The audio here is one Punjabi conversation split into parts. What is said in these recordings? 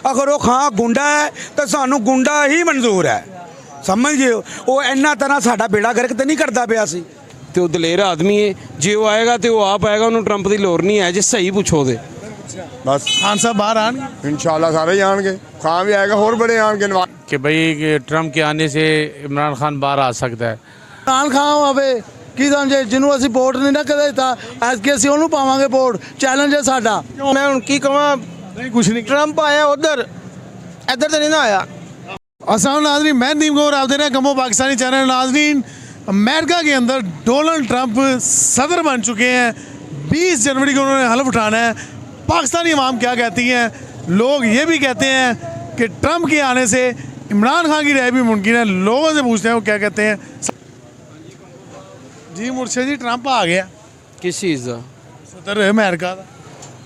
अगर वो खां गुंडा है तो सानू गुंडा ही मंजूर है। समझ गए हो? वो इन्ना तरह साडा बेड़ा गर्क तो नहीं करता पिया सी। ਤੇ ਉਹ ਦਲੇਰ ਆਦਮੀ ਹੈ, ਜੇ ਉਹ ਆਏਗਾ ਤੇ ਉਹ ਆਪ ਆਏਗਾ, ਉਹਨੂੰ ਟਰੰਪ ਦੀ ਲੋੜ ਨਹੀਂ ਹੈ। ਜੇ ਸਹੀ ਪੁੱਛੋ ਤੇ बस खान साहब बाहर आएंगे इंशाल्लाह सारे ही आएंगे, खां भी आएगा और बड़े आएंगे नवाज कि भाई कि ट्रंप के आने से इमरान खान बाहर आ सकता है। इमरान खान आवे की समझे जिन्हों असीं वोट नहीं ना कदे दिता, ऐतकी असीं उहनूं पावांगे वोट। चैलेंज है साडा। मैं उनकी कहवा नहीं कुछ नहीं। ट्रंप आया उधर, इधर तो नहीं ना आया। अस्सलाम नाज़रीन, मैं नदीम गौर, आप देख रहे हैं गमो पाकिस्तानी चैनल। नाज़रीन, अमेरिका के अंदर डोनाल्ड ट्रंप सदर बन चुके हैं। 20 जनवरी को उन्होंने हल्फ उठाना है। पाकिस्तानी अवाम क्या कहती हैं? लोग ये भी कहते हैं कि ट्रंप के आने से इमरान खान की रह भी मुमकिन है। लोगों से पूछते हैं वो क्या कहते हैं। जी मुर्शद जी, ट्रंप आ गया किस चीज़ ਦਾ सदर है अमेरिका का।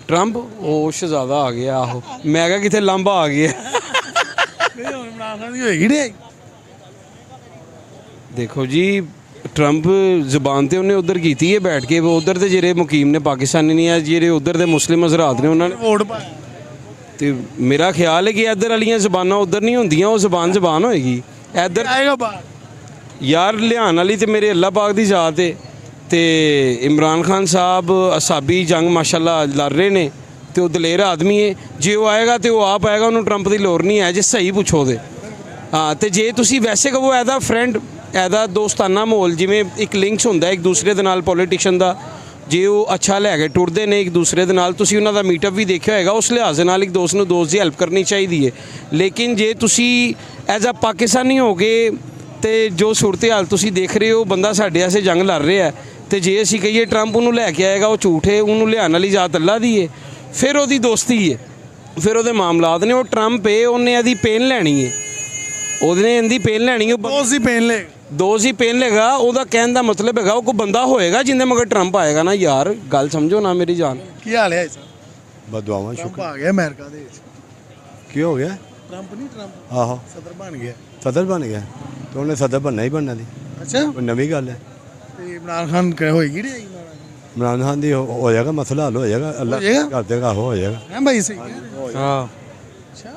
ਟਰੰਪ ਉਹ ਸ਼ਹਜ਼ਾਦਾ ਆ ਗਿਆ। ਆਹੋ ਮੈਂ ਕਿਹਾ ਕਿਤੇ ਲਾਂਬਾ ਆ ਗਿਆ। इमरान खान की होएगी नहीं। ਦੇਖੋ ਜੀ, ਟਰੰਪ ਜ਼ੁਬਾਨ ਤੇ ਉਹਨੇ ਉਧਰ ਕੀਤੀ ਹੈ ਬੈਠ ਕੇ। ਉਧਰ ਦੇ ਜਿਹੜੇ ਮੁਕੀਮ ਨੇ ਪਾਕਿਸਤਾਨੀ ਨਹੀਂ ਹੈ, ਜਿਹੜੇ ਉਧਰ ਦੇ ਮੁਸਲਿਮ ਹਜ਼ਰਾਤ ਨੇ ਉਹਨਾਂ ਨੇ वोट पाया। ਤੇ ਮੇਰਾ ਖਿਆਲ ਹੈ ਕਿ ਇੱਧਰ ਵਾਲੀਆਂ ਜ਼ਬਾਨਾਂ ਉਧਰ ਨਹੀਂ ਹੁੰਦੀਆਂ, ਉਹ ਜ਼ਬਾਨ ਹੋਏਗੀ ਇੱਧਰ। आएगा बाहर। ਯਾਰ ਲਿਆਉਣ ਵਾਲੀ ਤੇ ਮੇਰੇ ਅੱਲਾਹ ਪਾਕ ਦੀ ਜ਼ਾਤ ਹੈ। ਤੇ ਇਮਰਾਨ ਖਾਨ ਸਾਹਿਬ ਅਸਾਬੀ ਜੰਗ ਮਾਸ਼ਾਅੱਲਾ ਲੜ ਰਹੇ ਨੇ ਤੇ ਉਹ ਦਲੇਰ ਆਦਮੀ ਹੈ। ਜੇ ਉਹ ਆਏਗਾ ਤੇ ਉਹ ਆਪ ਆਏਗਾ, ਉਹਨੂੰ ਟਰੰਪ ਦੀ ਲੋੜ ਨਹੀਂ ਹੈ। ਜੇ ਸਹੀ ਪੁੱਛੋ ਤੇ ਹਾਂ, ਤੇ ਜੇ ਤੁਸੀਂ ਵੈਸੇ ਕਹੋ ਐਦਾ ਫਰੈਂਡ, ਐਦਾ ਦੋਸਤਾਨਾ ਮਾਹੌਲ, ਜਿਵੇਂ ਇੱਕ ਲਿੰਕਸ ਹੁੰਦਾ ਇੱਕ ਦੂਸਰੇ ਦੇ ਨਾਲ ਪੋਲੀਟੀਸ਼ੀਅਨ ਦਾ, ਜੇ ਉਹ ਅੱਛਾ ਲੈ ਕੇ ਟੁਰਦੇ ਨੇ ਇੱਕ ਦੂਸਰੇ ਦੇ ਨਾਲ, ਤੁਸੀਂ ਉਹਨਾਂ ਦਾ ਮੀਟਅਪ ਵੀ ਦੇਖਿਆ ਹੋਏਗਾ। ਉਸ ਲਿਹਾਜ਼ ਨਾਲ ਇੱਕ ਦੋਸਤ ਨੂੰ ਦੋਸਤ ਦੀ ਹੈਲਪ ਕਰਨੀ ਚਾਹੀਦੀ ਹੈ। ਲੇਕਿਨ ਜੇ ਤੁਸੀਂ ਐਜ਼ ਅ ਪਾਕਿਸਤਾਨੀ ਹੋ ਗਏ ਤੇ ਜੋ ਸੂਰਤ ਹਾਲ ਤੁਸੀਂ ਦੇਖ ਰਹੇ ਹੋ, ਬੰਦਾ ਸਾਡੇ ਵਾਸਤੇ ਜੰਗ ਲੜ ਰਿਹਾ, ਤੇ ਜੇ ਅਸੀਂ ਕਹੀਏ ਟਰੰਪ ਉਹਨੂੰ ਲੈ ਕੇ ਆਏਗਾ, ਉਹ ਝੂਠ ਹੈ। ਉਹਨੂੰ ਲਿਆਉਣ ਵਾਲੀ ਜ਼ਾਤ ਅੱਲਾ ਦੀ ਹੈ। ਫਿਰ ਉਹਦੀ ਦੋਸਤੀ ਹੈ, ਫਿਰ ਉਹਦੇ ਮਾਮਲਾਤ ਨੇ। ਉਹ ਟਰੰਪ ਹੈ, ਉਹਨੇ ਇਹਦੀ ਪੇਨ ਲੈਣੀ ਹੈ, ਉਹਨੇ ਇਹਦੀ ਪੇਨ ਲੈਣੀ ਹੈ। दोस्त ही पहन ले। ਦੋਸਤ ਹੀ ਪੇਨ ਲੇਗਾ। ਉਹਦਾ ਕਹਿਣ ਦਾ ਮਤਲਬ ਹੈਗਾ ਉਹ ਕੋਈ ਬੰਦਾ ਹੋਏਗਾ ਜਿੰਦੇ ਮਗਰ ਟਰੰਪ ਆਏਗਾ ਨਾ। ਯਾਰ ਗੱਲ ਸਮਝੋ ਨਾ ਮੇਰੀ ਜਾਨ। की हाल है सर? बदुआवा ट्रंप आ गया अमेरिका दे विच। की हो गया ट्रंप नहीं, ट्रंप आहो सदर बन गया। सदर बन गया तो उन्हें सदर बनना ही बनना दी, अच्छा, कोई नवी गल है। ते इमरान खान कह होएगी नहीं? इमरान खान दी हो जाएगा, मसला हल हो जाएगा, अल्लाह जाएगा? कर देगा, हो जाएगा। हैं भाई सही कह रहे हो। ਹਾਂ अच्छा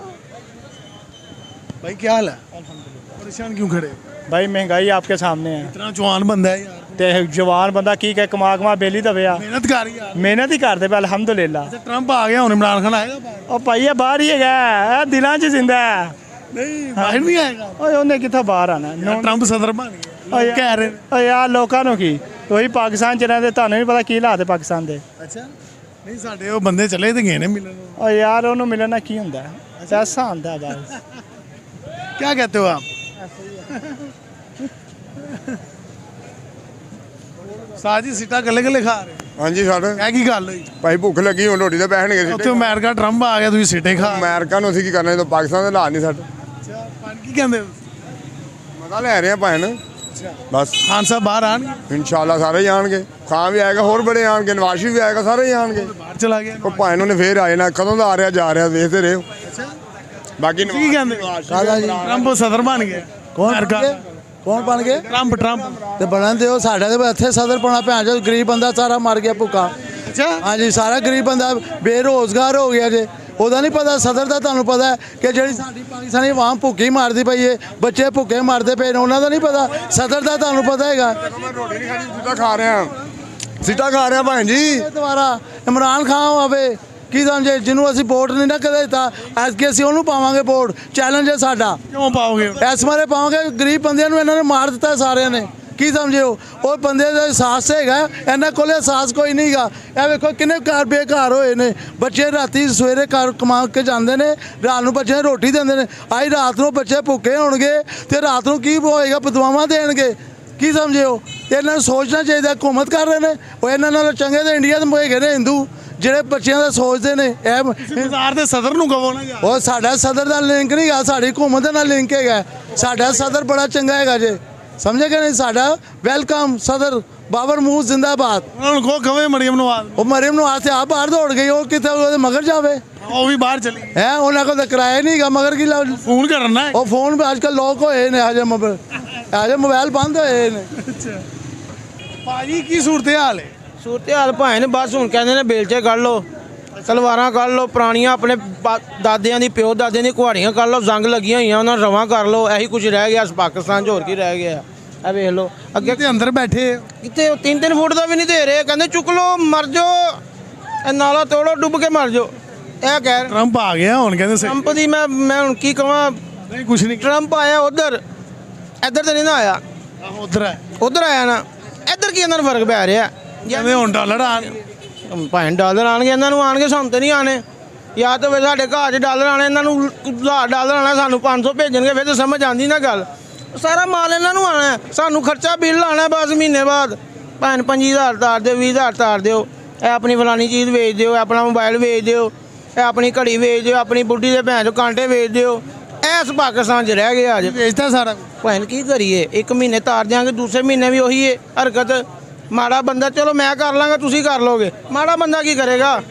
भाई क्या हाल है? अल्हम्दुलिल्लाह। परेशान क्यों खड़े हो? भाई महंगाई आपके सामने है इतना जवान बंदा है यार, ते जवान बंदा की कहे कमा बेली दवे आ मेहनत कर यार। मेहनत ही करते पे अलहमदुलिल्लाह। अच्छा ट्रंप आ गया, हुन इमरान खान आएगा बाहर? ओ भाई ये बाहर ही है, दिलों च जिंदा है। नहीं बाहर नहीं आएगा। ओए उन्हें किथा बाहर आना यार ट्रंप सदर बन गया, लोग कह रहे हैं। ओ यार लोगों ਨੂੰ ਕੀ ਉਹੀ ਪਾਕਿਸਤਾਨ ਚ ਰਹਿੰਦੇ, ਤੁਹਾਨੂੰ ਵੀ ਪਤਾ ਕੀ ਹਾਲਾਤ ਹੈ ਪਾਕਿਸਤਾਨ ਦੇ। अच्छा नहीं साडे वो बंदे चले ते गए ने मिलन। ਓ ਯਾਰ ਉਹਨੂੰ ਮਿਲਣਾ ਕੀ ਹੁੰਦਾ, ਪੈਸਾ ਹੁੰਦਾ ਬਸ। क्या कहते हो आप? साजी सीटा गले गले खा रहे हाँ जी साढ़े है की गल हुई? भाई भुख लगी ਹੁਣ ਰੋਟੀ ਤਾਂ ਬੈਠਣਗੇ। ਉੱਥੇ ਅਮਰੀਕਾ ਟਰੰਪ ਆ ਗਿਆ, ਤੁਸੀਂ ਸੀਟੇ ਖਾ। ਅਮਰੀਕਾ ਨੂੰ ਅਸੀਂ ਕੀ ਕਰਨਾ ਜਦੋਂ ਪਾਕਿਸਤਾਨ ਦੇ ਹਾਲਾਤ ਨਹੀਂ ਸਾਡੇ। ਅੱਛਾ ਪਾਣ ਕੀ ਕਹਿੰਦੇ ਹੋ? ਮਜ਼ਾ ਲੈ ਰਹੇ ਆ ਭੈਣ ਬਸ। ਖਾਨ ਸਾਹਿਬ ਬਾਹਰ ਆਣਗੇ इंशाल्लाह सारे ही आएंगे, खां भी आएगा और बड़े आएंगे, नवाज शरीफ भी आएगा, सारे ही आएंगे। ਬਾਹਰ ਚਲਾ ਗਿਆ। ਉਹ ਭਾਵੇਂ ਉਹਨੇ ਫੇਰ ਆਏ ਨਾ, ਕਦੋਂ ਦਾ ਆ ਰਿਹਾ ਜਾ ਰਿਹਾ ਵੇਖਦੇ ਰਹੇ ਹੋ। ਬਾਕੀ ਕੀ ਕਹਿੰਦੇ? ਟਰੰਪ ਸਦਰ ਬਣ ਗਿਆ। ਕੌਣ कौन बन गए? ट्रंप ट्रंप तो बनन दो साढ़े तो इतने सदर पौना भैन जो गरीब बंदा सारा मर गया भुखा। अच्छा हाँ जी, सारा गरीब बंदा बेरोजगार हो गया जे। ਉਹਦਾ ਨਹੀਂ ਪਤਾ ਸਦਰ ਦਾ, ਤੁਹਾਨੂੰ ਪਤਾ ਹੈ ਕਿ ਜਿਹੜੀ ਸਾਡੀ ਪਾਕਿਸਤਾਨੀ ਆਵਾਮ ਭੁੱਖੀ ਮਾਰਦੀ ਪਈ ਏ, ਬੱਚੇ ਭੁੱਖੇ ਮਰਦੇ ਪਏ ਨੇ, ਉਹਨਾਂ ਦਾ ਨਹੀਂ ਪਤਾ। ਸਦਰ ਦਾ ਤੁਹਾਨੂੰ ਪਤਾ ਹੈਗਾ। ਮੈਂ ਰੋਟੀ ਨਹੀਂ ਖਾਣੀ, ਸਿੱਧਾ ਖਾ ਰਿਹਾ, ਸਿੱਧਾ ਖਾ ਰਿਹਾ ਭੈਣ ਜੀ। ਦੁਬਾਰਾ ਇਮਰਾਨ ਖਾਨ ਆਵੇ ਕੀ ਸਮਝੇ ਜਿਹਨੂੰ ਅਸੀਂ ਵੋਟ ਨਹੀਂ ਨਾ ਕਦੇ ਦਿੱਤਾ, ਐਤਕੀ ਅਸੀਂ ਉਹਨੂੰ ਪਾਵਾਂਗੇ ਵੋਟ। ਚੈਲੰਜ ਹੈ ਸਾਡਾ। ਕਿਉਂ ਪਾਓਗੇ? ਇਸ ਮਾਰੇ ਪਾਵਾਂਗੇ, ਗਰੀਬ ਬੰਦਿਆਂ ਨੂੰ ਇਹਨਾਂ ਨੇ ਮਾਰ ਦਿੱਤਾ ਸਾਰਿਆਂ ਨੇ। ਕੀ ਸਮਝੇ ਹੋ? ਉਹ ਬੰਦੇ ਦਾ ਅਹਿਸਾਸ ਹੈਗਾ, ਇਹਨਾਂ ਕੋਲ ਅਹਿਸਾਸ ਕੋਈ ਨਹੀਂ ਹੈਗਾ। ਇਹ ਵੇਖੋ ਕਿੰਨੇ ਘਰ ਬੇਘਰ ਹੋਏ ਨੇ, ਬੱਚੇ ਰਾਤੀ ਸਵੇਰੇ ਘਰ ਕਮਾ ਕੇ ਜਾਂਦੇ ਨੇ, ਰਾਤ ਨੂੰ ਬੱਚਿਆਂ ਨੂੰ ਰੋਟੀ ਦਿੰਦੇ ਨੇ। ਅੱਜ ਰਾਤ ਨੂੰ ਬੱਚੇ ਭੁੱਖੇ ਹੋਣਗੇ ਤੇ ਰਾਤ ਨੂੰ ਕੀ ਹੋਏਗਾ? ਬਦੁਆਵਾਂ ਦੇਣਗੇ। ਕੀ ਸਮਝੇ ਹੋ? ਇਹਨਾਂ ਨੂੰ ਸੋਚਣਾ ਚਾਹੀਦਾ। ਹਕੂਮਤ ਕਰ ਰਹੇ ਨੇ, ਉਹ ਇਹਨਾਂ ਨਾਲ ਚੰਗੇ ਤੇ ਇੰਡੀਆ ਦੇ ਹੈਗੇ ਨੇ ਹਿੰਦੂ, ਜਿਹੜੇ ਬੱਚਿਆਂ ਦਾ ਸੋਚਦੇ ਨੇ। ਇਹ ਬਾਜ਼ਾਰ ਦੇ ਸਦਰ ਨੂੰ ਕਹੋ ਨਾ ਯਾਰ। ਉਹ ਸਾਡਾ ਸਦਰ ਦਾ ਲਿੰਕ ਨਹੀਂ ਹੈਗਾ, ਸਾਡੀ ਹਕੂਮਤ ਨਾਲ ਲਿੰਕ ਹੈਗਾ। ਸਾਡਾ ਸਦਰ ਬੜਾ ਚੰਗਾ ਹੈਗਾ ਜੇ, ਸਮਝੇ ਕਿ ਨਹੀਂ? ਸਾਡਾ ਵੈਲਕਮ ਸਦਰ ਬਾਬਰ ਮੂਹ ਜ਼ਿੰਦਾਬਾਦ। ਉਹਨਾਂ ਨੂੰ ਕਹੋ ਮਰੀਮ ਨਵਾਜ਼। ਉਹ ਮਰੀਮ ਨੂੰ ਆਤੇ ਆ ਬਾਹਰ ਦੌੜ ਗਈ, ਉਹ ਕਿਤੇ ਉਹਦੇ ਮਗਰ ਜਾਵੇ। ਉਹ ਵੀ ਬਾਹਰ ਚਲੀ ਹੈ, ਉਹਨਾਂ ਕੋਲ ਤਾਂ ਕਿਰਾਇਆ ਨਹੀਂ ਹੈਗਾ, ਮਗਰ ਕੀ ਫੋਨ ਕਰਨਾ। ਉਹ ਫੋਨ ਅੱਜ ਕੱਲ੍ਹ ਲੋਕ ਹੋਏ ਨੇ, ਹਜੇ ਮੋਬਾਈਲ ਬੰਦ ਹੋਏ ਨੇ। ਅੱਛਾ ਭਾਜੀ ਕੀ ਸੂਰਤ ਹਾਲ ਹੈ? सूरत हाल भाई ने बस हूँ कहते ने बेलचे कढ़ लो। ਤਲਵਾਰਾਂ ਕੱਢ ਲਓ ਪੁਰਾਣੀਆਂ, ਆਪਣੇ ਦਾਦਿਆਂ ਦੀ ਪਿਓ ਦਾਦਿਆਂ ਦੀ ਕੁਹਾੜੀਆਂ ਕੱਢ ਲਓ, ਜ਼ੰਗ ਲੱਗੀਆਂ ਹੋਈਆਂ ਉਹਨਾਂ ਨੂੰ ਰਵਾਂ ਕਰ ਲਓ। ਇਹੀ ਕੁਝ ਰਹਿ ਗਿਆ ਪਾਕਿਸਤਾਨ 'ਚ, ਹੋਰ ਕੀ ਰਹਿ ਗਿਆ? ਇਹ ਵੇਖ ਲਓ ਅੱਗੇ ਤੇ ਅੰਦਰ ਬੈਠੇ ਕਿਤੇ 3-3 ਫੁੱਟ ਦਾ ਵੀ ਨਹੀਂ ਦੇ ਰਹੇ, ਕਹਿੰਦੇ ਚੁੱਕ ਲਓ ਮਰ ਜਾਓ, ਇਹ ਨਾਲਾ ਤੋੜੋ ਡੁੱਬ ਕੇ ਮਰ ਜਾਓ। ਇਹ ਕਹਿ ਰਹੇ ਟਰੰਪ ਆ ਗਿਆ ਹੁਣ ਕਹਿੰਦੇ ਸਹੀ ਟਰੰਪ ਦੀ ਮੈਂ ਹੁਣ ਕੀ ਕਹਾਂ? ਨਹੀਂ ਕੁਛ ਨਹੀਂ ਟਰੰਪ ਆਇਆ ਉਧਰ, ਇੱਧਰ ਤੇ ਨਹੀਂ ਨਾ ਆਇਆ। ਉਧਰ ਹੈ ਉਧਰ ਆਇਆ ਨਾ, ਇੱਧਰ ਕੀ ਇਹਨਾਂ ਨੂੰ ਫਰਕ ਪੈ ਰਿਹਾ? ਕਹਿੰਦੇ ਹੁਣ ਡਾਲਰ ਆਣ ਭਾਵੇਂ ਡਾਲਰ ਆਣਗੇ, ਇਹਨਾਂ ਨੂੰ ਆਣਗੇ, ਸਾਨੂੰ ਤੇ ਨਹੀਂ ਆਣੇ। ਜਾਂ ਤਾਂ ਫਿਰ ਸਾਡੇ ਘਰ 'ਚ ਡਾਲਰ ਆਣੇ, ਇਹਨਾਂ ਨੂੰ $1000 ਆਣਾ, ਸਾਨੂੰ 500 ਭੇਜਣਗੇ, ਫਿਰ ਤਾਂ ਸਮਝ ਆਉਂਦੀ ਨਾ ਗੱਲ। ਸਾਰਾ ਮਾਲ ਇਹਨਾਂ ਨੂੰ ਆਣਾ, ਸਾਨੂੰ ਖਰਚਾ ਬਿੱਲ ਆਣਾ ਬਸ ਮਹੀਨੇ ਬਾਅਦ। ਭੈਣ 25000 ਤਾਰ ਦਿਓ, 20000 ਤਾਰ ਦਿਓ, ਇਹ ਆਪਣੀ ਫਲਾਨੀ ਚੀਜ਼ ਵੇਚ ਦਿਓ, ਆਪਣਾ ਮੋਬਾਈਲ ਵੇਚ ਦਿਓ, ਇਹ ਆਪਣੀ ਘੜੀ ਵੇਚ ਦਿਓ, ਆਪਣੀ ਬੁੱਢੀ ਦੇ ਭੈਣ 'ਚੋਂ ਕਾਂਟੇ ਵੇਚ ਦਿਓ। ਇਸ ਪਾਕਿਸਤਾਨ 'ਚ ਰਹਿ ਗਿਆ ਅੱਜ। ਵੇਚਦਾ ਸਾਰਾ ਭੈਣ ਕੀ ਕਰੀਏ? ਇੱਕ ਮਹੀਨੇ ਤਾਰ ਦਿਆਂਗੇ, ਦੂਸਰੇ ਮਹੀਨੇ ਵੀ ਉਹੀ ਹੈ ਹਰਕਤ। ਮਾੜਾ ਬੰਦਾ ਚਲੋ ਮੈਂ ਕਰ ਲਾਂਗਾ, ਤੁਸੀਂ ਕਰ ਲੋਗੇ, ਮਾੜਾ ਬੰਦਾ ਕੀ ਕਰੇਗਾ?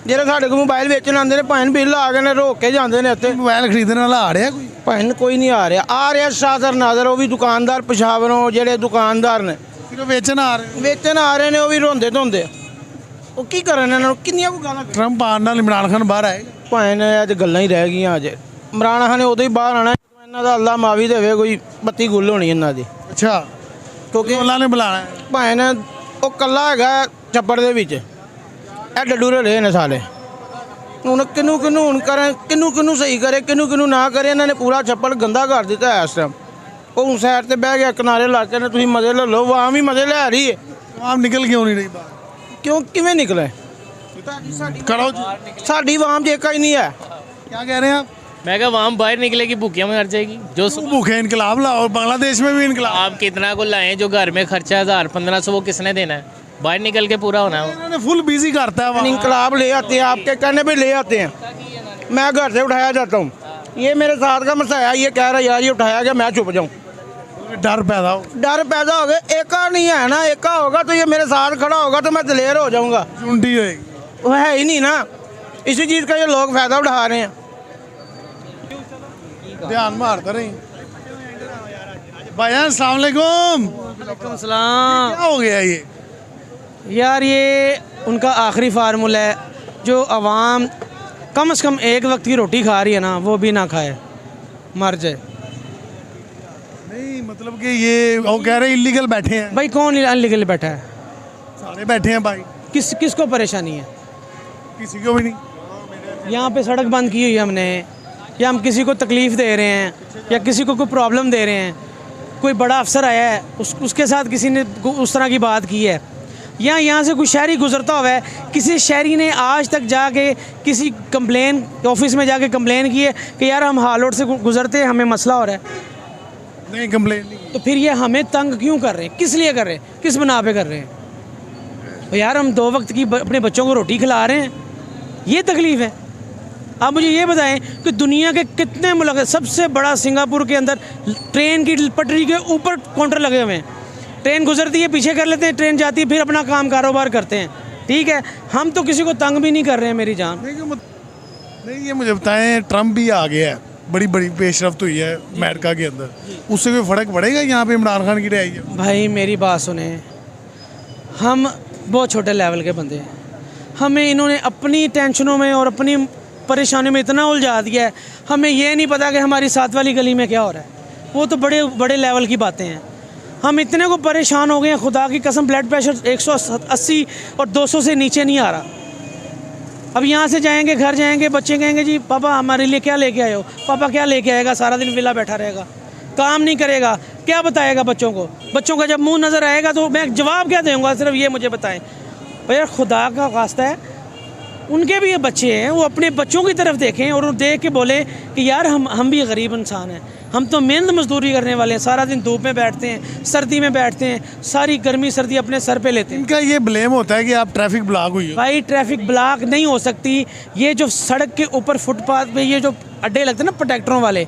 ਜਿਹੜੇ ਸਾਡੇ ਕੋਲ ਮੋਬਾਈਲ ਵੇਚਣ ਆਉਂਦੇ ਨੇ ਭੈਣ ਬਿੱਲ ਆ ਗਏ ਨੇ, ਰੋਕ ਕੇ ਜਾਂਦੇ ਨੇ ਇੱਥੇ। ਮੋਬਾਈਲ ਖਰੀਦਣ ਵਾਲਾ ਆ ਰਿਹਾ ਕੋਈ? ਭੈਣ ਕੋਈ ਨਹੀਂ ਆ ਰਿਹਾ ਸ਼ਾਦਰ ਨਾਦਰ, ਉਹ ਵੀ ਦੁਕਾਨਦਾਰ ਪਸ਼ਾਵਰੋਂ, ਜਿਹੜੇ ਦੁਕਾਨਦਾਰ ਨੇ ਸਿਰਫ ਵੇਚਣ ਆ ਰਹੇ ਵੇਚਣ ਆ ਰਹੇ ਨੇ, ਉਹ ਵੀ ਰੋਂਦੇ ਧੋਂਦੇ। ਉਹ ਕੀ ਕਰਨ ਇਹਨਾਂ ਨੂੰ? ਕਿੰਨੀਆਂ ਕੁ ਗਾਲਾਂ? ਟਰੰਪ ਆਉਣ ਨਾਲ ਇਮਰਾਨ ਖਾਨ ਬਾਹਰ ਆਏਗਾ। ਭੈਣ ਅੱਜ ਗੱਲਾਂ ਹੀ ਰਹਿ ਗਈਆਂ। ਅੱਜ ਇਮਰਾਨ ਖਾਨ ਨੇ ਉਦੋਂ ਹੀ ਬਾਹਰ ਆਉਣਾ ਜਦੋਂ ਇਹਨਾਂ ਦਾ ਅੱਲਾ ਮਾਵੀ ਦੇਵੇ, ਕੋਈ ਬੱਤੀ ਗੁੱਲ ਹੋਣੀ ਇਹਨਾਂ ਦੀ। ਅੱਛਾ ਕਿਉਂਕਿ ਉਹਨਾਂ ਨੇ ਬੁਲਾਣਾ ਹੈ। ਭੈਣ ਉਹ ਕੱਲਾ ਹੈਗਾ ਚੱਪੜ ਦੇ ਵਿੱਚ, ਇਹ ਡੱਡੂ ਰਹੇ ਨੇ ਸਾਰੇ। ਹੁਣ ਕਿਹਨੂੰ ਹੁਣ ਕਰੇ, ਕਿਹਨੂੰ ਸਹੀ ਕਰੇ, ਕਿਹਨੂੰ ਨਾ ਕਰੇ। ਇਹਨਾਂ ਨੇ ਪੂਰਾ ਛੱਪੜ ਗੰਦਾ ਕਰ ਦਿੱਤਾ ਹੈ ਇਸ ਟਾਈਮ। ਉਹ ਸਾਈਡ ਤੇ ਬਹਿ ਗਿਆ, ਕਿਨਾਰੇ ਲਾ ਕੇ ਨੇ, ਤੁਸੀਂ ਮਜ਼ੇ ਲੈ ਲਓ। ਆਮ ਹੀ ਮਜ਼ੇ ਲੈ ਰਹੀ ਹੈ। ਆਮ ਨਿਕਲ ਕਿਉਂ ਨਹੀਂ ਰਹੀ ਬਾਹਰ? ਕਿਉਂ ਕਿਵੇਂ ਨਿਕਲੇ? करो ਸਾਡੀ ਆਵਾਮ ਜੇਕਾ ਹੀ ਨਹੀਂ ਹੈ। क्या कह रहे हैं आप? मैं कहा वहाँ बाहर निकलेगी भूखिया मर जाएगी। जो भूखे इनकलाब लाओ, बांग्लादेश में भी इनकलाब। आप कितना को लाए, जो घर में खर्चा 1000-1500 वो किसने देना है? बाहर निकल के पूरा होना है। इन्होंने फुल बिजी करता है वहाँ। इनकलाब ले आते हैं, आपके कहने पे ले आते हैं। मैं घर से उठाया जाता हूँ, ये मेरे साथ का मसला है। ये कह रहा है यार ये उठाया गया, मैं चुप जाऊँ। डर पैदा हो, डर पैदा हो गया। एका नहीं है ना, एका होगा तो ये मेरे साथ खड़ा होगा तो मैं दिलेर हो जाऊँगा। चुंडी होएगी। वो है ही नहीं ना, इसी चीज़ का ये लोग फ़ायदा उठा रहे हैं। ध्यान मारता रही भाईजान। अस्सलाम वालेकुम। सलाम। क्या हो गया ये? यार ये उनका आखिरी फार्मूला है, जो आवाम कम से कम एक वक्त की रोटी खा रही है ना, वो भी ना खाए, मर जाए। नहीं मतलब कि ये वो कह रहे इलीगल बैठे हैं। भाई कौन अनलीगल बैठा है? सारे बैठे हैं भाई। किसको परेशानी है? किसी को भी नहीं। यहाँ पे सड़क बंद की हुई है हमने, या हम किसी को तकलीफ़ दे रहे हैं, या किसी को कोई प्रॉब्लम दे रहे हैं, कोई बड़ा अफसर आया है उसके साथ किसी ने उस तरह की बात की है, या यहाँ से कोई शहरी गुजरता हुआ है, किसी शहरी ने आज तक जाके किसी कंप्लेन ऑफिस में जाके कंप्लेन की है कि यार हम हालोट से गुजरते हैं, हमें मसला हो रहा है? नहीं कंप्लेन नहीं। तो फिर ये हमें तंग क्यों कर रहे हैं? किस लिए कर रहे हैं? किस बना पे कर रहे हैं? तो यार हम 2 वक्त की अपने बच्चों को रोटी खिला रहे हैं, ये तकलीफ़ है। आप मुझे ये बताएं कि दुनिया के कितने मुल्क, सबसे बड़ा सिंगापुर के अंदर ट्रेन की पटरी के ऊपर काउंटर लगे हुए हैं। ट्रेन गुजरती है, पीछे कर लेते हैं, ट्रेन जाती है, फिर अपना काम कारोबार करते हैं। ठीक है, हम तो किसी को तंग भी नहीं कर रहे हैं मेरी जान। नहीं ये मुझे बताएं, ट्रम्प भी आ गया है, बड़ी बड़ी पेशरफ्त हुई है अमेरिका के अंदर, उससे कोई फ़र्क पड़ेगा यहाँ पे इमरान खान की रही है? भाई मेरी बात सुने, हम बहुत छोटे लेवल के बंदे हैं। हमें इन्होंने अपनी टेंशनों में और अपनी परेशानियों में इतना उलझा दिया है, हमें ये नहीं पता कि हमारी साथ वाली गली में क्या हो रहा है। वो तो बड़े बड़े लेवल की बातें हैं। हम इतने को परेशान हो गए हैं, खुदा की कसम ब्लड प्रेशर 180 और 200 से नीचे नहीं आ रहा। अब यहाँ से जाएंगे, घर जाएंगे, बच्चे कहेंगे जी पापा हमारे लिए क्या लेके आए हो? पापा क्या लेके आएगा? सारा दिन विला बैठा रहेगा, काम नहीं करेगा, क्या बताएगा बच्चों को? बच्चों का जब मुंह नज़र आएगा तो मैं जवाब क्या दूँगा? सिर्फ ये मुझे बताएं भैया, खुदा का वास्ता है, उनके भी ये बच्चे हैं, वो अपने बच्चों की तरफ देखें और देख के बोले कि यार हम भी गरीब इंसान हैं, हम तो मेहनत मजदूरी करने वाले हैं, सारा दिन धूप में बैठते हैं, सर्दी में बैठते हैं, सारी गर्मी सर्दी अपने सर पे लेते हैं। इनका ये ब्लेम होता है कि आप ट्रैफिक ब्लॉक हुई हो। भाई ट्रैफिक ब्लॉक नहीं हो सकती, ये जो सड़क के ऊपर फुटपाथ पे ये जो अड्डे लगते हैं ना प्रोटेक्टरों वाले,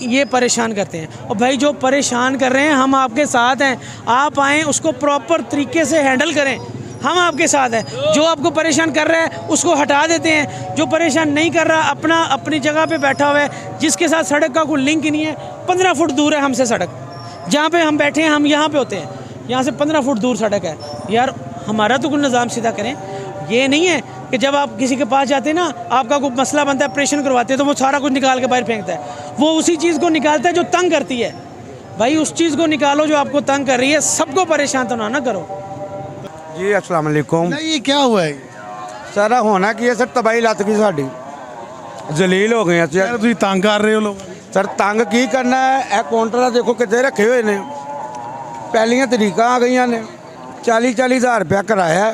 ये परेशान करते हैं। और भाई जो परेशान कर रहे हैं, हम आपके साथ हैं, आप आएँ उसको प्रॉपर तरीके से हैंडल करें, हम आपके साथ हैं। जो आपको परेशान कर रहा है उसको हटा देते हैं, जो परेशान नहीं कर रहा अपनी जगह पे बैठा हुआ है, जिसके साथ सड़क का कोई लिंक ही नहीं है, 15 फुट दूर है हमसे सड़क, जहाँ पे हम बैठे हैं हम यहाँ पे होते हैं, यहाँ से 15 फुट दूर सड़क है। यार हमारा तो कोई निज़ाम सीधा करें, ये नहीं है कि जब आप किसी के पास जाते हैं ना, आपका कोई मसला बनता है, ऑपरेशन करवाते हैं, तो वो सारा कुछ निकाल के बाहर फेंकता है। वो उसी चीज़ को निकालता है जो तंग करती है। भाई उस चीज़ को निकालो जो आपको तंग कर रही है। सबको परेशान तो ना करो। जी अस्सलाम वालेकुम। नहीं, ये क्या हुआ है? ਸਾਰਾ ਹੋਣਾ ਕੀ ਹੈ ਸਰ, ਤਬਾਹੀ ਲੱਤ ਗਈ ਸਾਡੀ, ਜਲੀਲ ਹੋ ਗਏ ਅਸੀਂ। ਯਾਰ ਤੁਸੀਂ ਤੰਗ ਕਰ ਰਹੇ ਹੋ ਲੋਕ। ਸਰ ਤੰਗ ਕੀ ਕਰਨਾ ਹੈ, ਇਹ ਕਾਊਂਟਰ ਦੇਖੋ ਕਿੱਥੇ ਰੱਖੇ ਹੋਏ ਨੇ, ਪਹਿਲੀਆਂ ਤਰੀਕਾਂ ਆ ਗਈਆਂ ਨੇ, 40-40 ਹਜ਼ਾਰ ਰੁਪਇਆ ਕਿਰਾਇਆ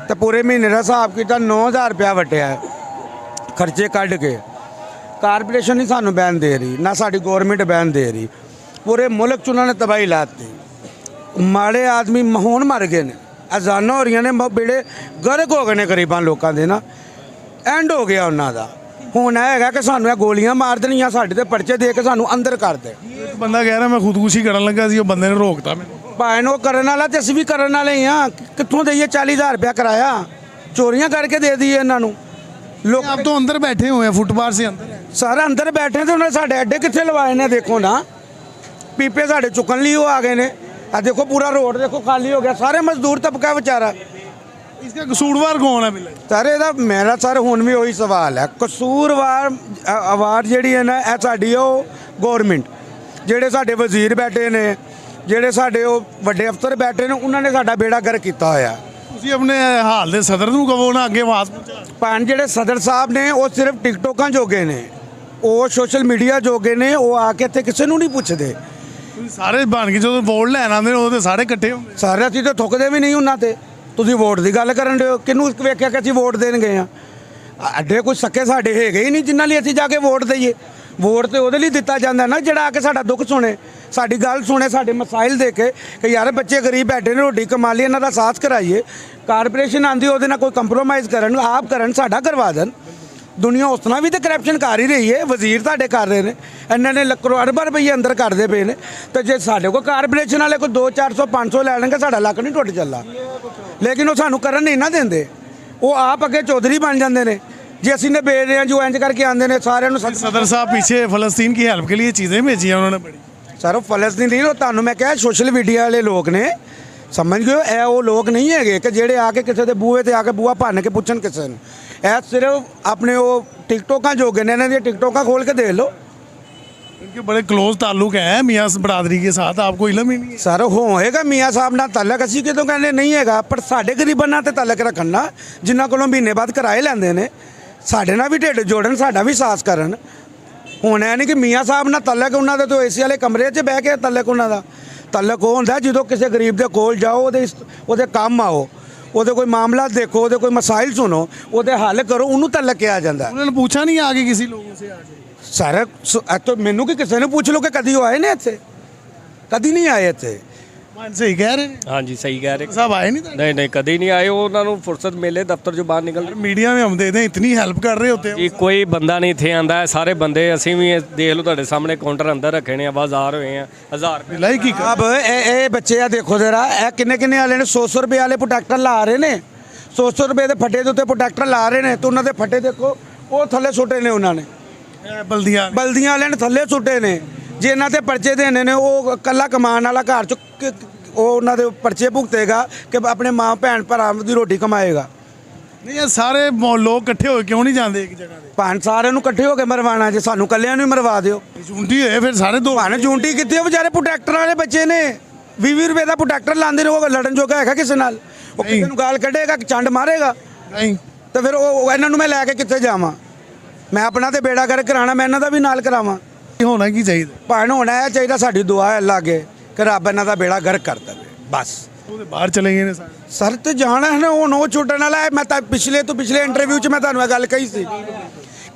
ਤੇ ਪੂਰੇ ਮਹੀਨੇ ਦਾ ਹਿਸਾਬ ਕੀਤਾ 9,000 ਰੁਪਇਆ ਵਟਿਆ ਖਰਚੇ ਕੱਢ ਕੇ। ਕਾਰਪੋਰੇਸ਼ਨ ਨਹੀਂ ਸਾਨੂੰ ਬੈਨ ਦੇ ਰਹੀ, ਨਾ ਸਾਡੀ ਗਵਰਨਮੈਂਟ ਬੈਨ ਦੇ ਰਹੀ। ਪੂਰੇ ਮੁਲਕ 'ਚ ਉਹਨਾਂ ਨੇ ਤਬਾਹੀ ਲਾਤੀ। ਮਾੜੇ ਆਦਮੀ ਹੁਣ ਮਰ ਗਏ ਨੇ, ਅਜ਼ਾਨਾਂ ਹੋ ਰਹੀਆਂ ਨੇ, ਬੇੜੇ ਗਰਕ ਹੋ ਗਏ ਨੇ ਗਰੀਬਾਂ ਲੋਕਾਂ ਦੇ ਨਾ, ਐਂਡ ਹੋ ਗਿਆ ਉਹਨਾਂ ਦਾ। ਹੁਣ ਇਹ ਹੈਗਾ ਕਿ ਸਾਨੂੰ ਇਹ ਗੋਲੀਆਂ ਮਾਰ ਦੇਣੀਆਂ, ਸਾਡੇ ਤੇ ਪਰਚੇ ਦੇ ਕੇ ਸਾਨੂੰ ਅੰਦਰ ਕਰ ਦੇ। ਇੱਕ ਬੰਦਾ ਕਹਿ ਰਿਹਾ ਮੈਂ ਖੁਦਕੁਸ਼ੀ ਕਰਨ ਲੱਗਾ ਸੀ, ਉਹ ਬੰਦੇ ਨੇ ਰੋਕਤਾ ਮੈਨੂੰ। ਭਾਵੇਂ ਉਹ ਕਰਨ ਵਾਲਾ ਤੇ ਅਸੀਂ ਵੀ ਕਰਨ ਵਾਲੇ ਹੀ ਆ। ਕਿੱਥੋਂ ਦੇਈਏ 40,000 ਰੁਪਇਆ ਕਿਰਾਇਆ, ਚੋਰੀਆਂ ਕਰਕੇ ਦੇ ਦਈਏ ਇਹਨਾਂ ਨੂੰ। ਲੋਕ ਆਪ ਤੋਂ ਅੰਦਰ ਬੈਠੇ ਹੋਏ ਆ, ਫੁੱਟਪਾਥ ਸੇ ਅੰਦਰ ਹੈ। ਸਾਰਾ ਅੰਦਰ ਬੈਠੇ ਤੇ ਉਹਨਾਂ ਸਾਡੇ ਅੱਡੇ ਕਿੱਥੇ ਲਵਾਏ ਨੇ, ਦੇਖੋ ਨਾ, ਪੀਪੇ ਸਾਡੇ ਚੁੱਕਣ ਲਈ ਉਹ ਆ ਗਏ ਨੇ। ਆ ਦੇਖੋ ਪੂਰਾ ਰੋਡ ਦੇਖੋ ਖਾਲੀ ਹੋ ਗਿਆ, ਸਾਰੇ ਮਜ਼ਦੂਰ ਤਬਕਾ ਵਿਚਾਰਾ। ਇਸका ਕਸੂਰਵਾਰ ਕੌਣ ਹੈ ਬਿਲੇ? ਸਰ ਇਹਦਾ ਮੇਰਾ ਸਰ ਹੁਣ ਵੀ ਉਹੀ ਸਵਾਲ ਹੈ, ਕਸੂਰਵਾਰ ਆਵਾਜ਼ ਜਿਹੜੀ ਹੈ ਨਾ, ਇਹ ਸਾਡੀ ਉਹ ਗੌਰਮੈਂਟ, ਜਿਹੜੇ ਸਾਡੇ ਵਜ਼ੀਰ ਬੈਠੇ ਨੇ, ਜਿਹੜੇ ਸਾਡੇ ਉਹ ਵੱਡੇ ਅਫਸਰ ਬੈਠੇ ਨੇ, ਉਹਨਾਂ ਨੇ ਸਾਡਾ ਬੇੜਾ ਗਰਕ ਕੀਤਾ ਹੋਇਆ। ਤੁਸੀਂ ਆਪਣੇ ਹਾਲ ਦੇ ਸਦਰ ਨੂੰ ਕਹੋ ਨਾ ਅੱਗੇ ਆਵਾਜ਼ ਪਹੁੰਚਾ। ਭਾਣ ਜਿਹੜੇ ਸਦਰ ਸਾਹਿਬ ਨੇ ਉਹ ਸਿਰਫ ਟਿਕਟੋਕਾਂ ਜੋਗੇ ਨੇ, ਉਹ ਸੋਸ਼ਲ ਮੀਡੀਆ ਜੋਗੇ ਨੇ, ਉਹ ਆ ਕੇ ਇੱਥੇ ਕਿਸੇ ਨੂੰ ਨਹੀਂ ਪੁੱਛਦੇ। ਤੁਸੀਂ ਸਾਰੇ ਬਣ ਕੇ ਜਦੋਂ ਵੋਟ ਲੈਣ ਆਉਂਦੇ ਨੇ ਉਹ ਤੇ ਸਾਰੇ ਇਕੱਠੇ ਹੁੰਦੇ। ਸਾਰੇ ਅਸੀਂ ਤਾਂ ਥੁੱਕਦੇ ਵੀ ਨਹੀਂ ਉਹਨਾਂ ਤੇ। ਤੁਸੀਂ ਵੋਟ ਦੀ ਗੱਲ ਕਰਨ ਦਿਓ, ਕਿਹਨੂੰ ਵੇਖਿਆ ਕਿ ਅਸੀਂ ਵੋਟ ਦੇਣ ਗਏ ਆ? ਅੱਡੇ ਕੁਝ ਸੱਕੇ ਸਾਡੇ ਹੈਗੇ ਹੀ ਨਹੀਂ ਜਿਨ੍ਹਾਂ ਲਈ ਅਸੀਂ ਜਾ ਕੇ ਵੋਟ ਦਈਏ। ਵੋਟ ਤੇ ਉਹਦੇ ਲਈ ਦਿੱਤਾ ਜਾਂਦਾ ਨਾ ਜਿਹੜਾ ਆ ਕੇ ਸਾਡਾ ਦੁੱਖ ਸੁਣੇ, ਸਾਡੀ ਗੱਲ ਸੁਣੇ, ਸਾਡੇ ਮਸਾਇਲ ਦੇਖੇ ਕਿ ਯਾਰ ਬੱਚੇ ਗਰੀਬ ਬੈਠੇ ਨੇ, ਰੋਟੀ ਕਮਾ ਲਈ, ਇਹਨਾਂ ਦਾ ਸਾਥ ਕਰਾਈਏ। ਕਾਰਪੋਰੇਸ਼ਨ ਆਂਦੀ ਉਹਦੇ ਨਾਲ ਕੋਈ ਕੰਪਰੋਮਾਈਜ਼ ਕਰਨ, ਆਪ ਕਰਨ, ਸਾਡਾ ਕਰਵਾ ਦੇਣ। ਦੁਨੀਆ ਉਸ ਤਰ੍ਹਾਂ ਵੀ ਤਾਂ ਕਰਪਸ਼ਨ ਕਰ ਹੀ ਰਹੀ ਹੈ, ਵਜ਼ੀਰ ਤੁਹਾਡੇ ਕਰ ਰਹੇ ਨੇ, ਇਹਨਾਂ ਨੇ ਅਰਬਾਂ ਰੁਪਈਏ ਅੰਦਰ ਕਰਦੇ ਪਏ ਨੇ। ਤੇ ਜੇ ਸਾਡੇ ਕੋਲ ਕਾਰਪੋਰੇਸ਼ਨ ਵਾਲੇ ਕੋਈ 200-400 500 ਲੈ ਲੈਣਗੇ, ਸਾਡਾ ਲੱਕ ਨਹੀਂ ਟੁੱਟ ਚੱਲਾ। ਲੇਕਿਨ ਉਹ ਸਾਨੂੰ ਕਰਨ ਨਹੀਂ ਨਾ ਦਿੰਦੇ, ਉਹ ਆਪ ਅੱਗੇ ਚੌਧਰੀ ਬਣ ਜਾਂਦੇ ਨੇ। ਜੇ ਅਸੀਂ ਨੇ ਵੇਚ ਰਹੇ ਹਾਂ ਜੋ ਇੰਜ ਕਰਕੇ ਆਉਂਦੇ ਨੇ ਸਾਰਿਆਂ ਨੂੰ। सदर साहब पीछे फ़लस्तीन की हेल्प के लिए चीज़ें भेजी हैं उन्होंने बड़ी। ਸਰ ਉਹ ਫਲਸਤੀਨ ਨਹੀਂ, ਉਹ ਤੁਹਾਨੂੰ ਮੈਂ ਕਿਹਾ ਸੋਸ਼ਲ ਮੀਡੀਆ ਵਾਲੇ ਲੋਕ ਨੇ, ਸਮਝ ਗਏ ਹੋ? ਇਹ ਉਹ ਲੋਕ ਨਹੀਂ ਹੈਗੇ ਕਿ ਜਿਹੜੇ ਆ ਕੇ ਕਿਸੇ ਦੇ ਬੂਹੇ ਤੇ ਆ ਕੇ ਬੂਹਾ ਭੰਨ ਕੇ ਪੁੱਛਣ ਕਿਸੇ ਨੂੰ। ਇਹ ਸਿਰਫ ਆਪਣੇ ਉਹ ਟਿਕਟੋਕਾਂ ਜੋਗੇ ਨੇ, ਇਹਨਾਂ ਦੀਆਂ ਟਿਕਟੋਕਾਂ ਖੋਲ ਕੇ ਦੇਖ ਲਓ। इनके बड़े क्लोज ताल्लुक हैं मियाँ बरादरी के साथ, आपको इलम ही नहीं है? ਸਰ ਹੋਏਗਾ ਮੀਆਂ ਸਾਹਿਬ ਨਾਲ ਤਾਲਕ, ਅਸੀਂ ਕਿਦੋਂ ਕਹਿੰਦੇ ਨਹੀਂ ਹੈਗਾ, ਪਰ ਸਾਡੇ ਗਰੀਬਾਂ ਨਾਲ ਤੇ ਤਾਲਕ ਰੱਖਣ ਨਾ, ਜਿਨ੍ਹਾਂ ਕੋਲੋਂ ਮਹੀਨੇ ਬਾਅਦ ਕਿਰਾਏ ਲੈਂਦੇ ਨੇ, ਸਾਡੇ ਨਾਲ ਵੀ ਢਿੱਡ ਜੋੜਨ, ਸਾਡਾ ਵੀ ਸਾਥ ਕਰਨ। ਹੁਣ ਇਹ ਨਹੀਂ ਕਿ ਮੀਆਂ ਸਾਹਿਬ ਨਾਲ ਤਾਲਕ ਉਹਨਾਂ ਦਾ ਤਾਂ ਏਸੀ ਵਾਲੇ ਕਮਰੇ 'ਚ ਬਹਿ ਕੇ ਤਾਲਕ ਉਹਨਾਂ ਦਾ। ਤਾਲਕ ਉਹ ਹੁੰਦਾ ਜਦੋਂ ਕਿਸੇ ਗਰੀਬ ਦੇ ਕੋਲ ਜਾਓ, ਉਹਦੇ ਕੰਮ ਆਓ, ਉਹਦੇ ਕੋਈ ਮਾਮਲਾ ਦੇਖੋ, ਉਹਦੇ ਕੋਈ ਮਸਾਇਲ ਸੁਣੋ, ਉਹਦੇ ਹੱਲ ਕਰੋ, ਉਹਨੂੰ ਤਾਲਕ ਕਿਹਾ ਜਾਂਦਾ। उन्होंने पूछा नहीं आगे किसी लोगों से आगे? ਸਰ ਇੱਥੋਂ ਮੈਨੂੰ ਕਿ ਕਿਸੇ ਨੂੰ ਪੁੱਛ ਲਓ ਕਿ ਕਦੀ ਉਹ ਆਏ ਨੇ ਇੱਥੇ? ਕਦੀ ਨਹੀਂ ਆਏ ਇੱਥੇ। मान सही कह रहे हैं हाँ जी सही कह रहे साहब, आए नहीं था? नहीं नहीं कभी नहीं आए उन्होंने फुर्सत मिले दफ्तर जो बाहर निकल मीडिया में हम देते हैं, इतनी हेल्प कर रहे होते हैं। जी कोई बंदा नहीं थे आंदा है सारे बंदे ਅਸੀਂ ਵੀ ਦੇਖ ਲਓ ਤੁਹਾਡੇ ਸਾਹਮਣੇ ਕਾਊਂਟਰ ਅੰਦਰ ਰੱਖੇ ਨੇ ਬਾਜ਼ਾਰ ਹੋਏ ਆ 1000 ਰੁਪਏ लाई की ਅਬ ਇਹ ਬੱਚੇ ਆ ਦੇਖੋ ਜ਼ਰਾ, ਇਹ ਕਿੰਨੇ ਵਾਲੇ ਨੇ 100 ਰੁਪਏ ਵਾਲੇ ਪ੍ਰੋਟੈਕਟਰ ਲਾ ਰਹੇ ਨੇ, 100 ਰੁਪਏ ਦੇ ਫੱਟੇ ਦੇ ਉੱਤੇ ਪ੍ਰੋਟੈਕਟਰ ਲਾ ਰਹੇ ਨੇ, ਤੇ ਉਹਨਾਂ ਦੇ ਫੱਟੇ ਦੇਖੋ ਉਹ ਥੱਲੇ ਸੁੱਟੇ ਨੇ ਉਹਨਾਂ ਨੇ, बल्दियाँ ਬਲਦੀਆਂ ਵਾਲਿਆਂ ਨੇ ਥੱਲੇ ਸੁੱਟੇ ਨੇ। ਜੇ ਇਹਨਾਂ ਤੇ ਪਰਚੇ ਦੇਣੇ ਨੇ, ਉਹ ਕੱਲਾ ਕਮਾਉਣ ਵਾਲਾ ਘਰ ਚ ਉਹ ਉਹਨਾਂ ਦੇ ਪਰਚੇ ਭੁਗਤੇਗਾ ਕਿ ਆਪਣੇ ਮਾਂ ਭੈਣ ਭਰਾ ਦੀ ਰੋਟੀ ਕਮਾਏਗਾ। नहीं यार सारे लोग इकट्ठे हो क्यों नहीं जाते एक जगह पे? ਭਾਣ ਸਾਰਿਆਂ ਨੂੰ ਇਕੱਠੇ ਹੋ ਕੇ ਮਰਵਾਣਾ, ਜੇ ਸਾਨੂੰ ਕੱਲਿਆਂ ਨੂੰ ਹੀ ਮਰਵਾ ਦਿਓ। झूठी है फिर सारे दो। ਭਾਣ ਜੂੰਟੀ ਕਿੱਥੇ ਆ? ਵਿਚਾਰੇ ਪ੍ਰੋਟੈਕਟਰ ਵਾਲੇ ਬੱਚੇ ਨੇ, 20 ਰੁਪਏ ਦਾ ਪ੍ਰੋਟੈਕਟਰ ਲਾਉਂਦੇ ਨੇ, ਉਹ ਲੜਨ ਜੋਗਾ ਹੈਗਾ ਕਿਸੇ ਨਾਲ? ਉਹ ਕਿਸੇ ਨੂੰ ਗਾਲ ਕੱਢੇਗਾ ਕਿ ਚੰਡ ਮਾਰੇਗਾ? नहीं ਤੇ ਫਿਰ ਉਹ ਇਹਨਾਂ ਨੂੰ ਮੈਂ ਲੈ ਕੇ ਕਿੱਥੇ ਜਾਵਾਂ? ਮੈਂ ਆਪਣਾ ਤੇ ਬੇੜਾ ਕਰ ਕਰਾਣਾ, ਮੈਂ ਇਹਨਾਂ ਦਾ ਵੀ ਨਾਲ ਕਰਾਵਾਂ। होना की चाहिए? ਭਾਣ ਹੋਣਾ ਇਹ ਚਾਹੀਦਾ, ਸਾਡੀ ਦੁਆ ਹੈ ਅੱਲਾ ਅੱਗੇ ਕਿ ਰੱਬ ਇਹਨਾਂ ਦਾ ਬੇੜਾ ਗਰਕ ਕਰ ਦੇਵੇ ਬਸ। वो बाहर चले गए ने सारे। ਸਰ ਤੇ ਜਾਣਾ ਹੈ ਨਾ, ਹੁਣ ਉਹ ਛੁੱਟਣ ਵਾਲਾ ਹੈ। ਮੈਂ ਤਾਂ ਪਿਛਲੇ ਇੰਟਰਵਿਊ 'ਚ ਮੈਂ ਤੁਹਾਨੂੰ ਇਹ ਗੱਲ ਕਹੀ ਸੀ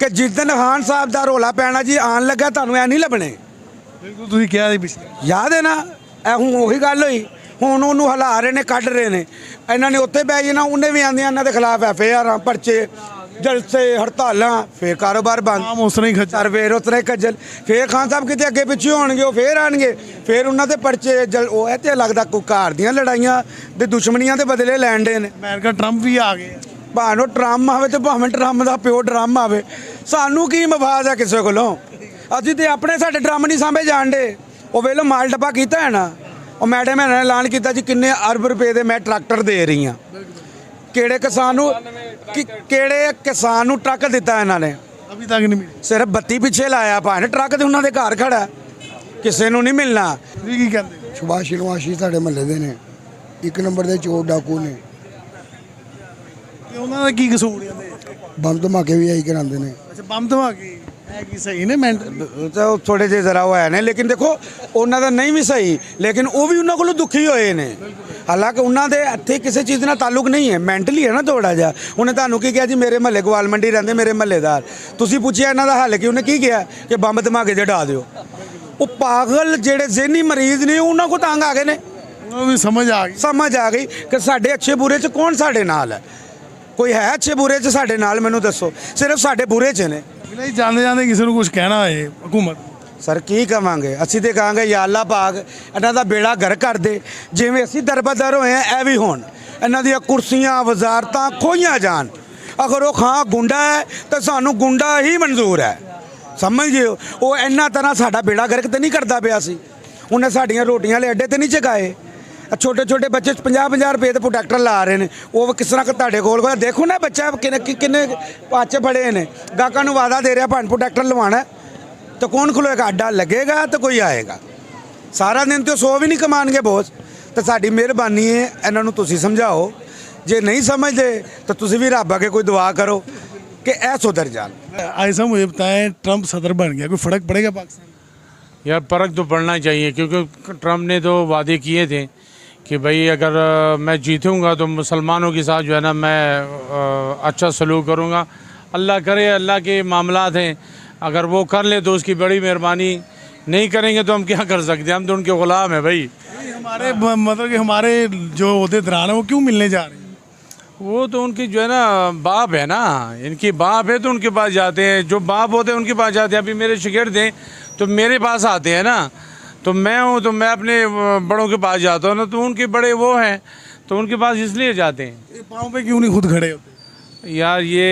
ਕਿ ਜਿਸ ਦਿਨ ਖਾਨ ਸਾਹਿਬ ਦਾ ਰੋਲਾ ਪੈਣਾ ਜੀ ਆਉਣ ਲੱਗਾ, ਤੁਹਾਨੂੰ ਇਹ ਨਹੀਂ ਲੱਭਣੇ। बिल्कुल ਤੁਸੀਂ ਕਿਹਾ ਸੀ ਪਿਛਲੇ। ਯਾਦ ਹੈ ਨਾ? ਇਹ ਹੁਣ ਉਹੀ ਗੱਲ ਹੋਈ। ਹੁਣ ਉਹਨੂੰ ਹਿਲਾ ਰਹੇ ਨੇ, ਕੱਢ ਰਹੇ ਨੇ। ਇਹਨਾਂ ਨੇ ਉੱਥੇ ਬਹਿ ਜਾਣਾ, ਉਹਨੇ ਵੀ ਆਂਦੇ ਇਹਨਾਂ ਦੇ ਖਿਲਾਫ FIR ਪਰਚੇ, ਜਲਸੇ, ਹੜਤਾਲਾਂ, ਫੇਰ ਕਾਰੋਬਾਰ ਬੰਦ, ਆਮ ਉਸ ਤਰ੍ਹਾਂ ਹੀ ਖੱਜਲ। ਸਰਵੇਰ ਉਸ ਤਰ੍ਹਾਂ ਹੀ ਖੱਜਲ। ਫੇਰ ਖਾਨ ਸਾਹਿਬ ਕਿਤੇ ਅੱਗੇ ਪਿੱਛੇ ਹੋਣਗੇ, ਉਹ ਫੇਰ ਆਣਗੇ, ਫੇਰ ਉਹਨਾਂ ਦੇ ਪਰਚੇ ਉਹ ਇਹ ਤੇ ਲੱਗਦਾ ਕੋਈ ਘਰ ਦੀਆਂ ਲੜਾਈਆਂ ਦੇ ਦੁਸ਼ਮਣੀਆਂ ਦੇ ਬਦਲੇ ਲੈਣ ਦੇ ਨੇ। ਅਮਰੀਕਾ ਟਰੰਪ ਵੀ ਆ ਗਏ। ਭਾਵੇਂ ਟਰੰਪ ਆਵੇ ਤੇ ਭਾਵੇਂ ਟਰੰਪ ਦਾ ਪਿਓ ਡਰਮ ਆਵੇ, ਸਾਨੂੰ ਕੀ ਮਫਾਦ ਹੈ ਕਿਸੇ ਕੋਲੋਂ? ਅਸੀਂ ਤੇ ਆਪਣੇ ਸਾਡੇ ਡਰਮ ਨਹੀਂ ਸਾਂਭੇ ਜਾਣਦੇ। ਉਹ ਵੇਲੇ ਮਾਲ ਡੱਬਾ ਕੀਤਾ ਹੈ ਨਾ, ਉਹ ਮੈਡਮ ਨੇ ਐਲਾਨ ਕੀਤਾ ਜੀ ਕਿੰਨੇ ਅਰਬ ਰੁਪਏ ਦੇ ਮੈਂ ਟਰੈਕਟਰ ਦੇ ਰਹੀ ਹਾਂ। ਕਿਹੜੇ ਕਿਸਾਨ ਨੂੰ ਕਿ ਕਿਹੜੇ ਕਿਸਾਨ ਨੂੰ ਟਰੱਕ ਦਿੱਤਾ ਇਹਨਾਂ ਨੇ? अभी तक नहीं मिली। ਸਿਰਫ ਬੱਤੀ ਪਿੱਛੇ ਲਾਇਆ ਭਾਵੇਂ ਟਰੱਕ ਤੇ ਉਹਨਾਂ ਦੇ ਘਰ ਖੜਾ ਹੈ। ਕਿਸੇ ਨੂੰ ਨਹੀਂ ਮਿਲਣਾ। ਤੁਸੀਂ ਕੀ ਕਹਿੰਦੇ? ਸੁਭਾਸ਼ ਨਿਵਾਸੀ ਸਾਡੇ ਮਹੱਲੇ ਦੇ ਨੇ, ਇੱਕ ਨੰਬਰ ਦੇ ਚੋਰ ਡਾਕੂ ਨੇ, ਤੇ ਉਹਨਾਂ ਦਾ ਕੀ ਕਸੂਰ ਹੈ? ਬੰਬ ਧਮਾਕੇ ਵੀ ਆਈ ਕਰਾਉਂਦੇ ਨੇ। ਅੱਛਾ ਬੰਬ ਧਮਾਕੇ ਇਹ ਕੀ ਸਹੀ ਨੇ ਮੈਂਟਲ? ਤਾਂ ਉਹ ਥੋੜੇ ਜਿਹੇ ਜ਼ਰਾ ਉਹ ਹੈ ਨੇ, ਲੇਕਿਨ ਦੇਖੋ ਉਹਨਾਂ ਦਾ ਨਹੀਂ ਵੀ ਸਹੀ, ਲੇਕਿਨ ਉਹ ਵੀ ਉਹਨਾਂ ਕੋਲੋਂ ਦੁਖੀ ਹੋਏ ਨੇ। ਹਾਲਾਂਕਿ ਉਹਨਾਂ ਦੇ ਇੱਥੇ ਕਿਸੇ ਚੀਜ਼ ਨਾਲ ਤਾਲੁਕ ਨਹੀਂ ਹੈ, ਮੈਂਟਲੀ ਹੈ ਨਾ ਥੋੜਾ ਜਿਹਾ। ਉਹਨੇ ਤੁਹਾਨੂੰ ਕੀ ਕਿਹਾ ਜੀ, ਮੇਰੇ ਮਹੱਲੇ ਗਵਾਲ ਮੰਡੀ ਰਹਿੰਦੇ ਮੇਰੇ ਮਹੱਲੇਦਾਰ, ਤੁਸੀਂ ਪੁੱਛਿਆ ਇਹਨਾਂ ਦਾ ਹੱਲ ਕੀ? ਉਹਨੇ ਕੀ ਕਿਹਾ ਕਿ ਬੰਬ ਧਮਾਕੇ ਜੇ ਢਾ ਦਿਓ। ਉਹ ਪਾਗਲ ਜਿਹੜੇ ਜ਼ਿਹਨੀ ਮਰੀਜ਼ ਨੇ ਉਹਨਾਂ ਕੋ ਤੰਗ ਆ ਗਏ ਨੇ। ਉਹਨਾਂ ਨੂੰ ਵੀ ਸਮਝ ਆ ਗਈ। ਸਮਝ ਆ ਗਈ ਕਿ ਸਾਡੇ ਅੱਛੇ ਬੁਰੇ 'ਚ ਕੌਣ ਸਾਡੇ ਨਾਲ ਹੈ। ਕੋਈ ਹੈ ਅੱਛੇ ਬੁਰੇ 'ਚ ਸਾਡੇ ਨਾਲ? ਮੈਨੂੰ ਦੱਸੋ। ਸਿਰਫ ਸਾਡੇ ਬੁਰੇ 'ਚ ਨੇ। ਨਹੀਂ ਜਾਂਦੇ ਜਾਂਦੇ ਕਿਸੇ ਨੂੰ ਕੁਝ ਕਹਿਣਾ ਹੋਏ ਹਕੂਮਤ? ਸਰ ਕੀ ਕਵਾਂਗੇ ਅਸੀਂ? ਤੇ ਕਹਾਂਗੇ ਯਾ ਅੱਲਾ ਪਾਕ ਇਹਨਾਂ ਦਾ ਬੇੜਾ ਗਰ ਕਰ ਦੇ। ਜਿਵੇਂ ਅਸੀਂ ਦਰਬਦਰ ਹੋਏ ਆ ਇਹ ਵੀ ਹੋਣ, ਇਹਨਾਂ ਦੀਆਂ ਕੁਰਸੀਆਂ ਵਜ਼ਾਰਤਾਂ ਖੋਈਆਂ ਜਾਣ। ਅਗਰ ਉਹ ਖਾਂ ਗੁੰਡਾ ਹੈ ਤਾਂ ਸਾਨੂੰ ਗੁੰਡਾ ਹੀ ਮਨਜ਼ੂਰ ਹੈ, ਸਮਝ ਗਏ ਹੋ? ਉਹ ਇੰਨਾ ਤਰ੍ਹਾਂ ਸਾਡਾ ਬੇੜਾ ਗਰਕ ਤੇ ਨਹੀਂ ਕਰਦਾ ਪਿਆ ਸੀ। ਉਹਨੇ ਸਾਡੀਆਂ ਰੋਟੀਆਂ ਵਾਲੇ ਅੱਡੇ ਤੇ ਨਹੀਂ ਚਕਾਏ। ਛੋਟੇ ਛੋਟੇ ਬੱਚੇ 50-50 ਰੁਪਏ ਦੇ ਪ੍ਰੋਡਕਟਰ ਲਾ ਰਹੇ ਨੇ। ਉਹ ਕਿਸ ਤਰ੍ਹਾਂ ਤੁਹਾਡੇ ਕੋਲ ਦੇਖੋ ਨਾ, ਬੱਚਾ ਕਿੰਨੇ ਪਾਚੇ ਫੜੇ ਨੇ। ਗਾਹਕਾਂ ਨੂੰ ਵਾਦਾ ਦੇ ਰਿਹਾ ਭੰਨ ਪ੍ਰੋਡਕਟਰ ਲਵਾਉਣਾ, ਤਾਂ ਕੌਣ ਖਲੋਏਗਾ? ਅੱਡਾ ਲੱਗੇਗਾ ਤਾਂ ਕੋਈ ਆਏਗਾ। ਸਾਰਾ ਦਿਨ ਤੇ 100 ਵੀ ਨਹੀਂ ਕਮਾਣਗੇ ਬੋਸ। ਤਾਂ ਸਾਡੀ ਮਿਹਰਬਾਨੀ ਹੈ, ਇਹਨਾਂ ਨੂੰ ਤੁਸੀਂ ਸਮਝਾਓ। ਜੇ ਨਹੀਂ ਸਮਝਦੇ ਤਾਂ ਤੁਸੀਂ ਵੀ ਰੱਬ ਅੱਗੇ ਕੋਈ ਦੁਆ ਕਰੋ कि ऐ सुधर जान। ऐसा मुझे बताएं, ट्रंप सदर बन गया, कोई फ़र्क पड़ेगा पाकिस्तान? यार फ़र्क तो पड़ना चाहिए, क्योंकि ट्रंप ने तो वादे किए थे कि भाई अगर मैं जीतूँगा तो मुसलमानों के साथ जो है ना मैं अच्छा सलूक करूँगा। अल्लाह करे, अल्लाह के मामलात हैं, अगर वो कर ले तो उसकी बड़ी मेहरबानी। नहीं करेंगे तो हम क्या कर सकते हैं? हम तो उनके ग़ुलाम हैं भाई। हमारे मतलब कि हमारे जो अहदेदार हैं वो क्यों मिलने जा रहे हैं? वो तो उनकी जो है ना बाप है ना, इनकी बाप है तो उनके पास जाते हैं। जो बाप होते हैं उनके पास जाते हैं। अभी मेरे शिगिर्द हैं तो मेरे पास आते हैं ना, तो मैं हूँ तो मैं अपने बड़ों के पास जाता हूँ ना, तो उनके बड़े वो हैं तो उनके पास इसलिए जाते हैं। पाँव पे क्यों नहीं खुद खड़े होते? यार ये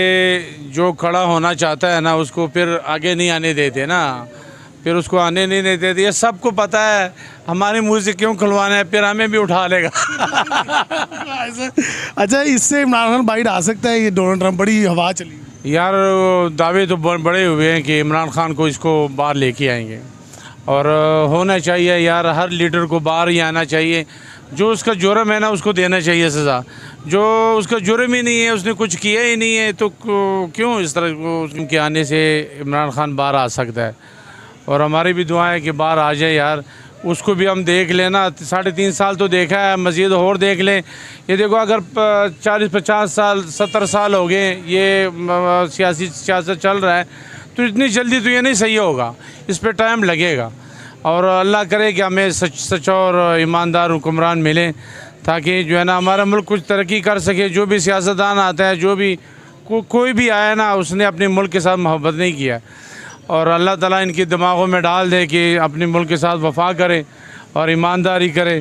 जो खड़ा होना चाहता है ना उसको फिर आगे नहीं आने देते ना, फिर उसको आने नहीं देते। ये सबको पता है, हमारे मुंह से क्यों खुलवाना है, फिर हमें भी उठा लेगा। अच्छा, इससे इमरान खान बाइट आ सकता है? ये डोनाल्ड ट्रंप बड़ी हवा चली। यार दावे तो बड़े हुए हैं कि इमरान खान को इसको बाहर लेके आएंगे, और होना चाहिए यार, हर लीडर को बाहर ही आना चाहिए। जो उसका जुर्म है ना उसको देना चाहिए सज़ा। जो उसका जुर्म ही नहीं है, उसने कुछ किया ही नहीं है, तो क्यों इस तरह को के आने से इमरान खान बाहर आ सकता है। और हमारी भी दुआ है कि बाहर आ जाए यार। उसको भी हम देख लेना, 3.5 साल तो देखा है, मज़ीद और देख लें। ये देखो अगर 40-50 साल 70 साल हो गए ये सियासत चल रहा है, तो इतनी जल्दी तो ये नहीं सही होगा, इस पर टाइम लगेगा। और अल्लाह करे कि हमें सच और ईमानदार हुक्मरान मिलें, ताकि जो है ना हमारा मुल्क कुछ तरक्की कर सके। जो भी सियासतदान आता है, जो भी कोई भी आया ना, उसने अपने मुल्क के साथ मोहब्बत नहीं किया। और अल्लाह ताला इनके दिमागों में डाल दे कि अपने मुल्क के साथ वफा करे और ईमानदारी करे।